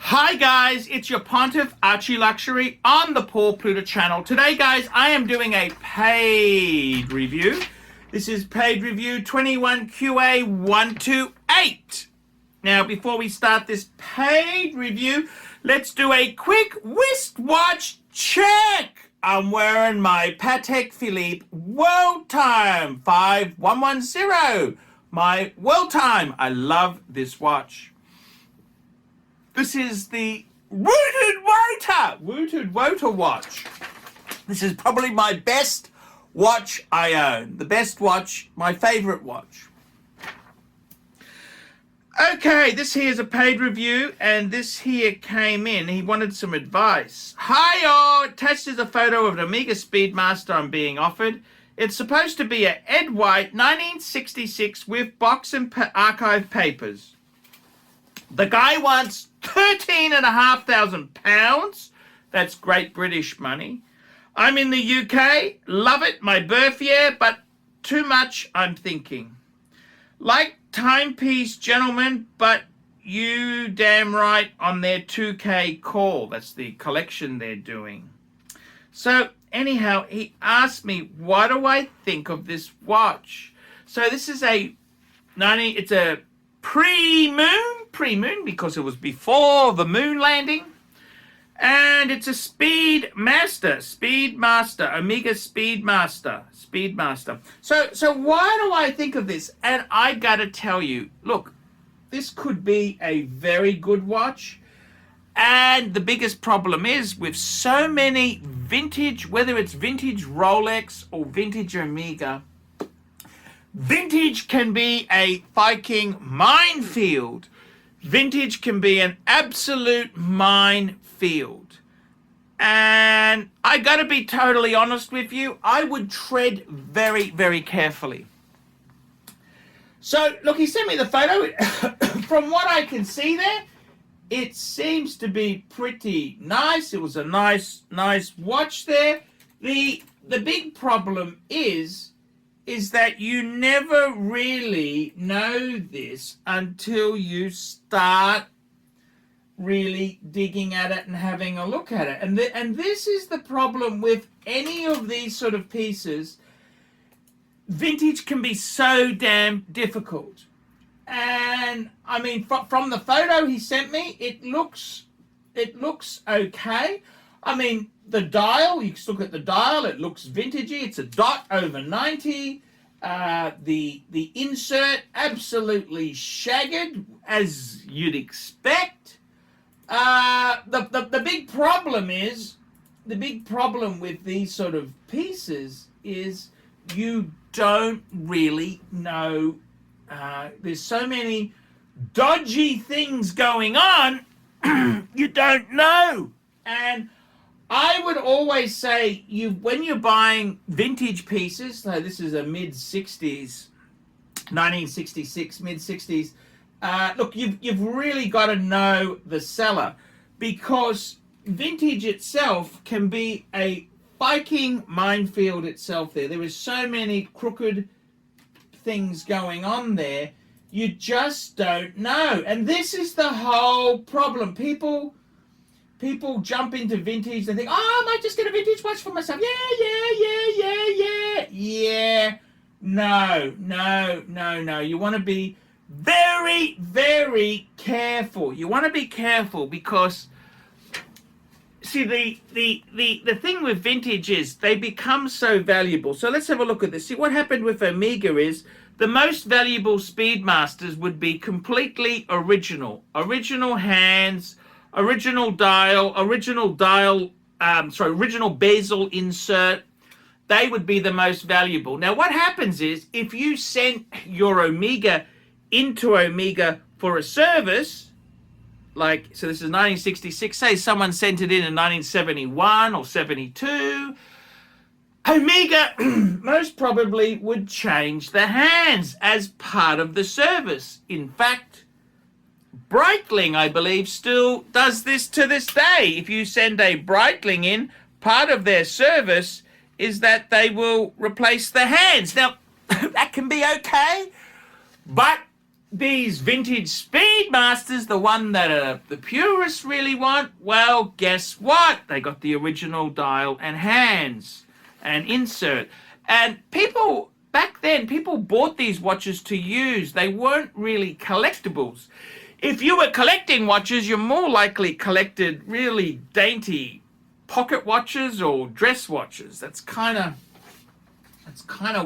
Hi guys, it's your Pontiff ArchieLuxury on the Paul Pluta channel. Today guys, I am doing a paid review. This is paid review 21QA128. Now before we start this paid review, let's do a quick wristwatch check. I'm wearing my Patek Philippe World Time 5110. My World Time. I love this watch. This is the Rooted Water watch. This is probably my best watch I own. The best watch, my favorite watch. Okay, this here is a paid review, and this here came in. He wanted some advice. Hi all, attached is a photo of an Omega Speedmaster I'm being offered. It's supposed to be a Ed White 1966 with box and archive papers. The guy wants £13,500. That's Great British money. I'm in the UK. Love it. My birth year, but too much, I'm thinking. Like timepiece, gentlemen, but you damn right on their 2K call. That's the collection they're doing. So anyhow, he asked me, what do I think of this watch? So this is it's a pre-moon because it was before the moon landing, and it's a Speedmaster, Omega Speedmaster. So why do I think of this? And I gotta tell you, look, this could be a very good watch, and the biggest problem is with so many vintage, whether it's vintage Rolex or vintage Omega, vintage can be a fucking minefield. Vintage can be an absolute minefield. And I gotta be totally honest with you, I would tread very, very carefully. So, look, he sent me the photo. From what I can see there, it seems to be pretty nice. It was a nice watch there. The big problem is that you never really know this until you start really digging at it and having a look at it. And this is the problem with any of these sort of pieces. Vintage can be so damn difficult. And I mean, from the photo he sent me, it looks okay. I mean, the dial, you can look at the dial, it looks vintagey. It's a dot over 90. The insert, absolutely shagged, as you'd expect. The big problem with these sort of pieces is you don't really know. There's so many dodgy things going on, you don't know. And I would always say, when you're buying vintage pieces, so this is a mid-60s, 1966, mid-60s, look, you've really got to know the seller, because vintage itself can be a fucking minefield itself there. There is so many crooked things going on there, you just don't know. And this is the whole problem. People jump into vintage and think, oh, I might just get a vintage watch for myself. Yeah. No. You want to be very, very careful. You want to be careful because, see, the thing with vintage is they become so valuable. So let's have a look at this. See, what happened with Omega is the most valuable Speedmasters would be completely original. Original hands, original bezel insert. They would be the most valuable. Now, what happens is if you send your Omega into Omega for a service, like, so this is 1966, say someone sent it in 1971 or 72, Omega most probably would change the hands as part of the service. In fact, Breitling, I believe, still does this to this day. If you send a Breitling in, part of their service is that they will replace the hands. Now, that can be okay, but these vintage Speedmasters, the one that the purists really want, well, guess what? They got the original dial and hands and insert. And people, back then, people bought these watches to use. They weren't really collectibles. If you were collecting watches, you're more likely collected really dainty pocket watches or dress watches. That's kind of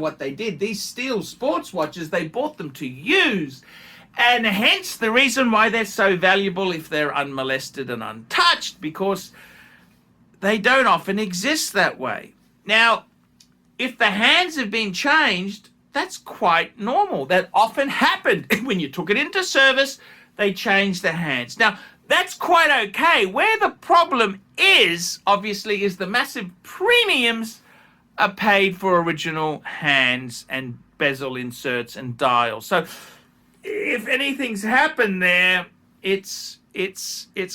what they did. These steel sports watches, they bought them to use. And hence the reason why they're so valuable if they're unmolested and untouched, because they don't often exist that way. Now, if the hands have been changed, that's quite normal. That often happened. When you took it into service, they changed the hands. Now, that's quite okay. Where the problem is, obviously, is the massive premiums are paid for original hands and bezel inserts and dials. So if anything's happened there, it's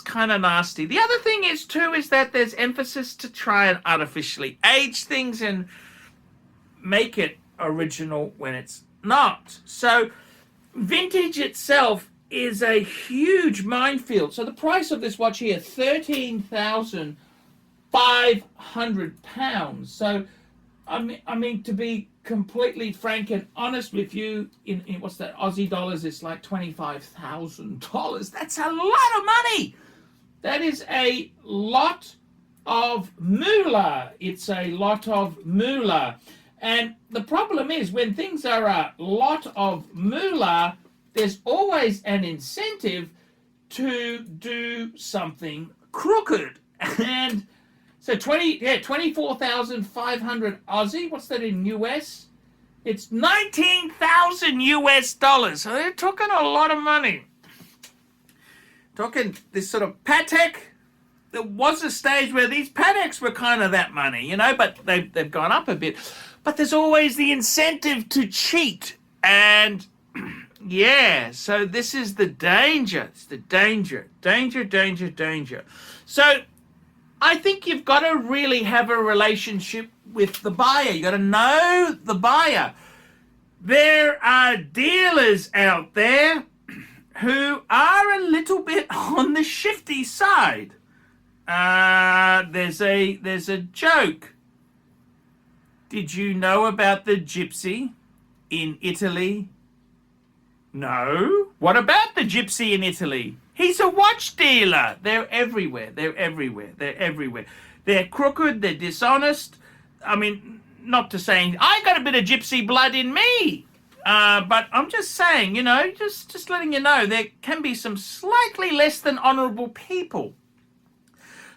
kind of nasty. The other thing is too is that there's emphasis to try and artificially age things and make it original when it's not. So vintage itself is a huge minefield. So the price of this watch here, £13,500. So I mean, to be completely frank and honest with you, in what's that, Aussie dollars, it's like $25,000. That's a lot of money. That is a lot of moolah. It's a lot of moolah. And the problem is, when things are a lot of moolah, there's always an incentive to do something crooked. And so 24,500 Aussie. What's that in US? It's 19,000 US dollars. So they're talking a lot of money. Talking this sort of Patek. There was a stage where these Pateks were kind of that money, you know, but they've gone up a bit. But there's always the incentive to cheat. And yeah, so this is the danger. It's the danger. Danger. So I think you've got to really have a relationship with the buyer. You got to know the buyer. There are dealers out there who are a little bit on the shifty side. There's a joke. Did you know about the gypsy in Italy? No. What about the gypsy in Italy? He's a watch dealer. They're everywhere. They're crooked. They're dishonest. I mean, not to say I got a bit of gypsy blood in me, but I'm just saying, you know, just letting you know, there can be some slightly less than honourable people.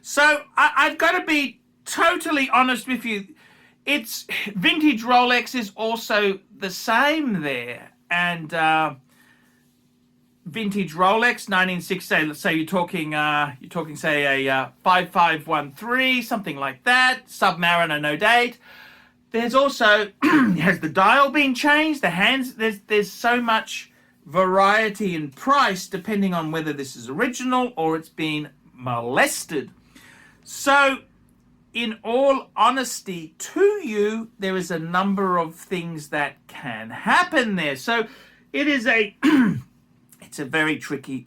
So I've got to be totally honest with you. It's vintage Rolex is also the same there, and vintage Rolex 1960. Let's say you're talking say a 5513, something like that. Submariner, no date. There's also has the dial been changed? The hands. There's so much variety in price depending on whether this is original or it's been molested. So, in all honesty to you, there is a number of things that can happen there. So, it is it's a very tricky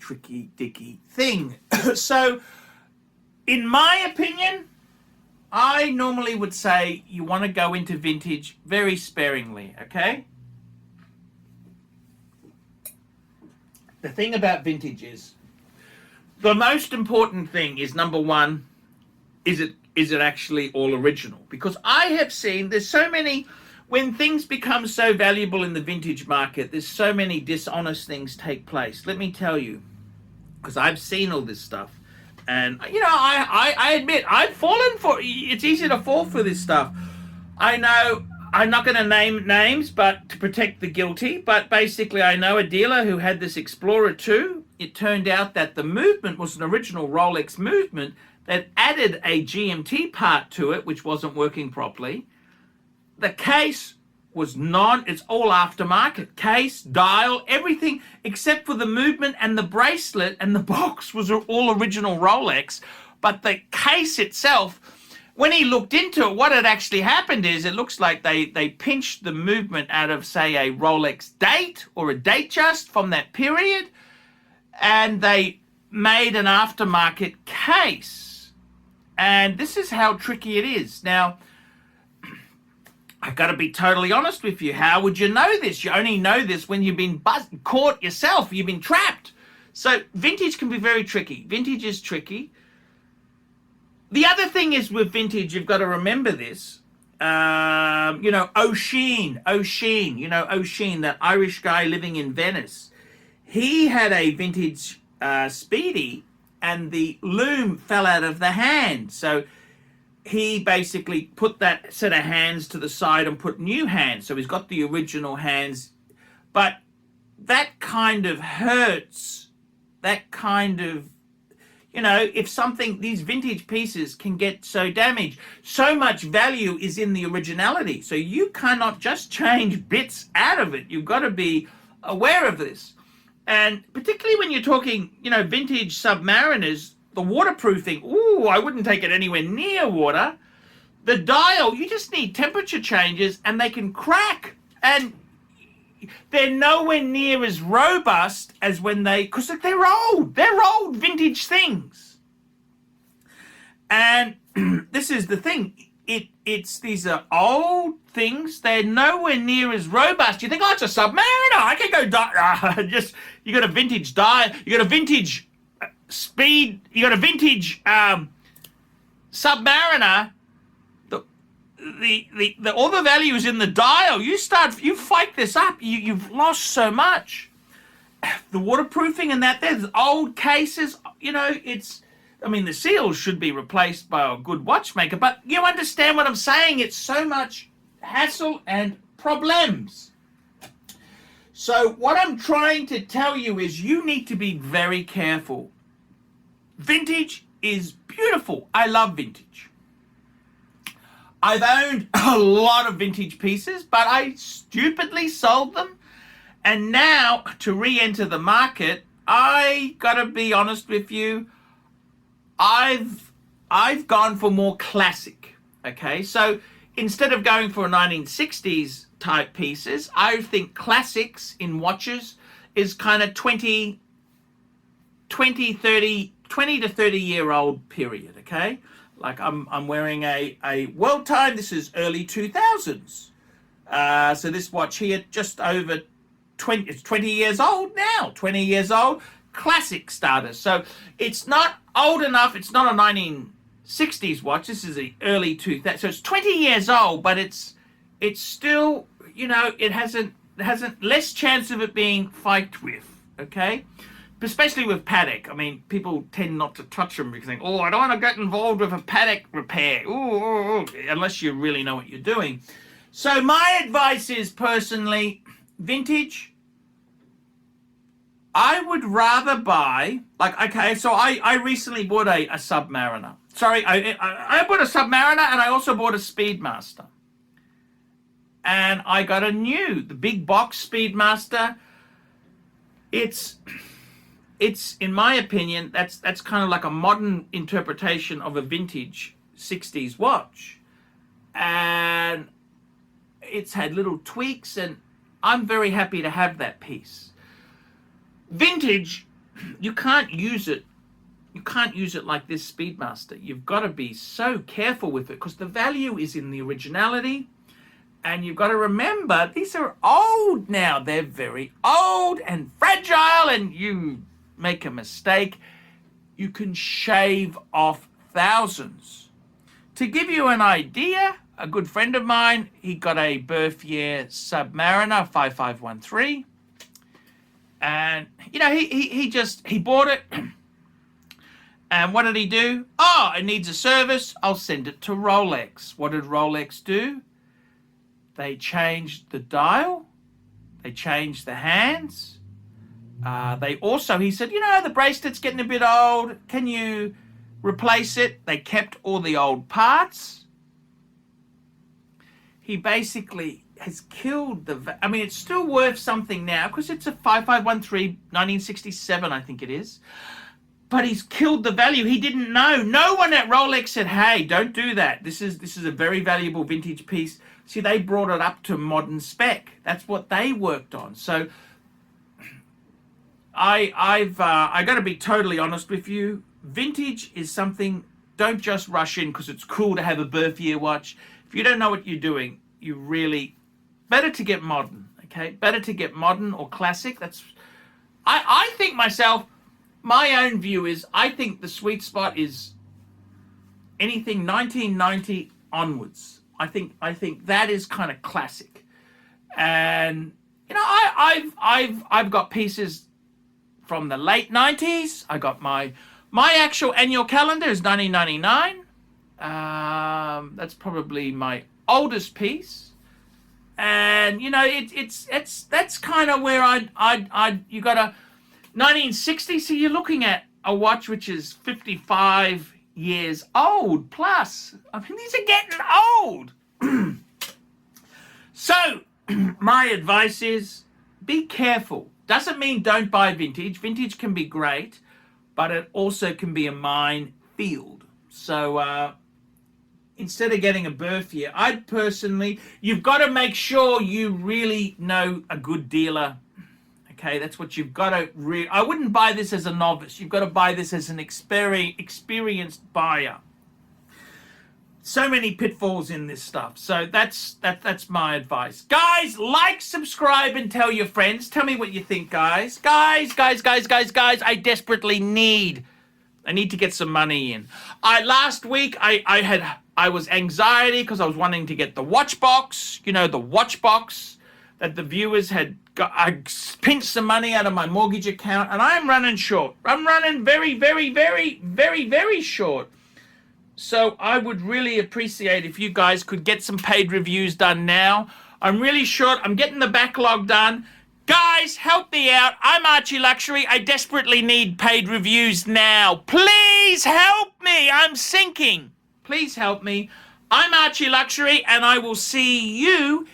dicky thing. So, in my opinion, I normally would say you want to go into vintage very sparingly, okay? The thing about vintage is, the most important thing is, number one, is it actually all original? Because I have seen there's so many, when things become so valuable in the vintage market, there's so many dishonest things take place. Let me tell you, because I've seen all this stuff. And, you know, I admit, I've fallen for, it's easy to fall for this stuff. I know, I'm not going to name names, but to protect the guilty, but basically I know a dealer who had this Explorer 2. It turned out that the movement was an original Rolex movement that added a GMT part to it, which wasn't working properly. The case was it's all aftermarket. Case, dial, everything except for the movement and the bracelet, and the box was all original Rolex. But the case itself, when he looked into it, what had actually happened is it looks like they pinched the movement out of, say, a Rolex date or a date just from that period, and they made an aftermarket case. And this is how tricky it is. Now, I've got to be totally honest with you. How would you know this? You only know this when you've been caught yourself. You've been trapped. So vintage can be very tricky. Vintage is tricky. The other thing is with vintage, you've got to remember this. O'Sheen, that Irish guy living in Venice. He had a vintage Speedy, and the loom fell out of the hand. So he basically put that set of hands to the side and put new hands. So he's got the original hands. But that kind of hurts. That kind of, if these vintage pieces can get so damaged, so much value is in the originality. So you cannot just change bits out of it. You've got to be aware of this. And particularly when you're talking, vintage Submariners, the waterproofing, I wouldn't take it anywhere near water. The dial, you just need temperature changes and they can crack. And they're nowhere near as robust as because they're old. They're old vintage things. And this is the thing. These are old things. They're nowhere near as robust. You think, it's a Submariner. I can go you got a vintage dial. You got a vintage Speed. You got a vintage Submariner. The all the value is in the dial. You fight this up. You've lost so much. The waterproofing and there's old cases. The seals should be replaced by a good watchmaker, but you understand what I'm saying. It's so much hassle and problems. So what I'm trying to tell you is you need to be very careful. Vintage is beautiful. I love vintage. I've owned a lot of vintage pieces, but I stupidly sold them. And now, to re-enter the market, I gotta be honest with you, I've gone for more classic, okay? So instead of going for 1960s type pieces, I think classics in watches is kind of 20 to 30 year old period, okay? Like I'm wearing a World Time. This is early 2000s. So this watch here, just over 20, it's 20 years old now, 20 years old, classic status. So it's not old enough. It's not a 1960s watch. This is the early 2000s. So it's 20 years old, but it's still, it hasn't less chance of it being fiked with, okay? Especially with Patek. I mean, people tend not to touch them because they think, I don't want to get involved with a Patek repair. Unless you really know what you're doing. So my advice is, personally, vintage, I would rather buy, so I recently bought a Submariner. Sorry, I bought a Submariner and I also bought a Speedmaster. And I got the big box Speedmaster. It's in my opinion, that's kind of like a modern interpretation of a vintage 60s watch. And it's had little tweaks, and I'm very happy to have that piece. Vintage, you can't use it like this Speedmaster. You've got to be so careful with it because the value is in the originality. And you've got to remember, these are old now. They're very old and fragile, and you make a mistake, you can shave off thousands. To give you an idea, a good friend of mine, he got a birth year Submariner 5513. And, he bought it. And what did he do? It needs a service. I'll send it to Rolex. What did Rolex do? They changed the dial. They changed the hands. He said, the bracelet's getting a bit old. Can you replace it? They kept all the old parts. He basically has killed it's still worth something now because it's a 5513, 1967, I think it is. but he's killed the value. He didn't know. No one at Rolex said, hey, don't do that. This is a very valuable vintage piece. See, they brought it up to modern spec. That's what they worked on. So I got to be totally honest with you. Vintage is something, don't just rush in because it's cool to have a birth year watch. If you don't know what you're doing, you really, better to get modern, okay? Better to get modern or classic. That's, I think myself, my own view is, I think the sweet spot is anything 1990 onwards. I think that is kind of classic. And you know, I've got pieces from the late 90s. I got my actual annual calendar is 1999. That's probably my oldest piece. And you know, that's kind of where you got a 1960. So you're looking at a watch which is 55 years old plus. I mean, these are getting old. So my advice is be careful. Doesn't mean don't buy vintage. Vintage can be great, but it also can be a minefield. So instead of getting a birth year, I'd personally, you've got to make sure you really know a good dealer. Okay, that's what you've got to I wouldn't buy this as a novice. You've got to buy this as an experienced buyer. So many pitfalls in this stuff. So that's my advice. Guys, like, subscribe, and tell your friends. Tell me what you think, guys. Guys, I desperately need to get some money in. Last week I was anxiety because I was wanting to get the watch box. You know, the watch box that the viewers had got. I pinched some money out of my mortgage account, and I'm running short. I'm running very short. So I would really appreciate if you guys could get some paid reviews done now. I'm really short. I'm getting the backlog done. Guys, help me out. I'm ArchieLuxury. I desperately need paid reviews now. Please help me. I'm sinking. Please help me. I'm ArchieLuxury, and I will see you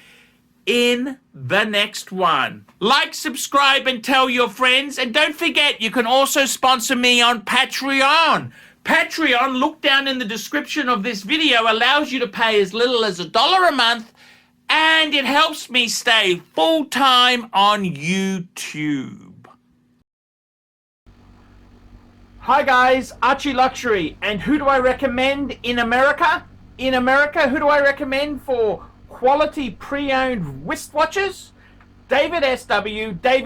in the next one. Like, subscribe, and tell your friends. And don't forget, you can also sponsor me on Patreon. Patreon, look down in the description of this video, allows you to pay as little as $1 a month, and it helps me stay full-time on YouTube. Hi guys, ArchieLuxury, and who do I recommend in America? In America, who do I recommend for quality pre-owned wristwatches? David SW. Go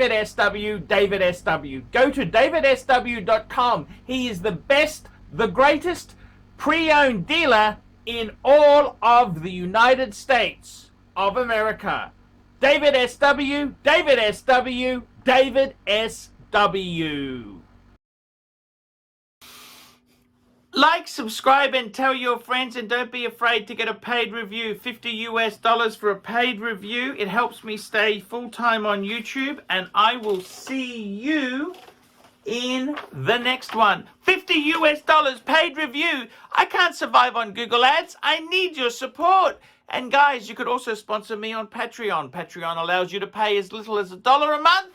to davidsw.com. He is the best, the greatest pre-owned dealer in all of the United States of America. David SW. Like, subscribe, and tell your friends, and don't be afraid to get a paid review. $50 for a paid review. It helps me stay full-time on YouTube, and I will see you in the next one. $50 paid review. I can't survive on Google Ads. I need your support. And guys, you could also sponsor me on Patreon. Patreon allows you to pay as little as $1 a month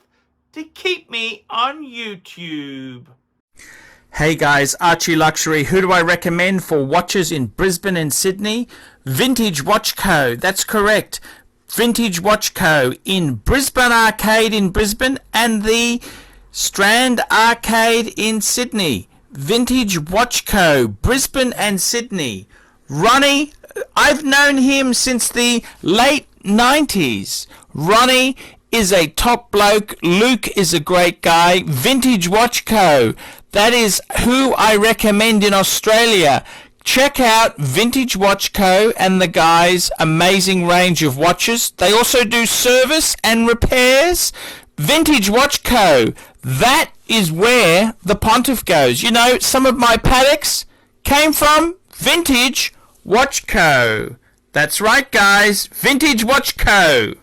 to keep me on YouTube. Hey guys, ArchieLuxury. Who do I recommend for watches in Brisbane and Sydney? Vintage Watch Co. That's correct. Vintage Watch Co. in Brisbane Arcade in Brisbane and the Strand Arcade in Sydney. Vintage Watch Co. Brisbane and Sydney. Ronnie, I've known him since the late 90s. Ronnie is a top bloke. Luke is a great guy. Vintage Watch Co. That is who I recommend in Australia. Check out Vintage Watch Co. and the guys' amazing range of watches. They also do service and repairs. Vintage Watch Co. That is where the Pontiff goes. You know, some of my Pateks came from Vintage Watch Co. That's right, guys. Vintage Watch Co.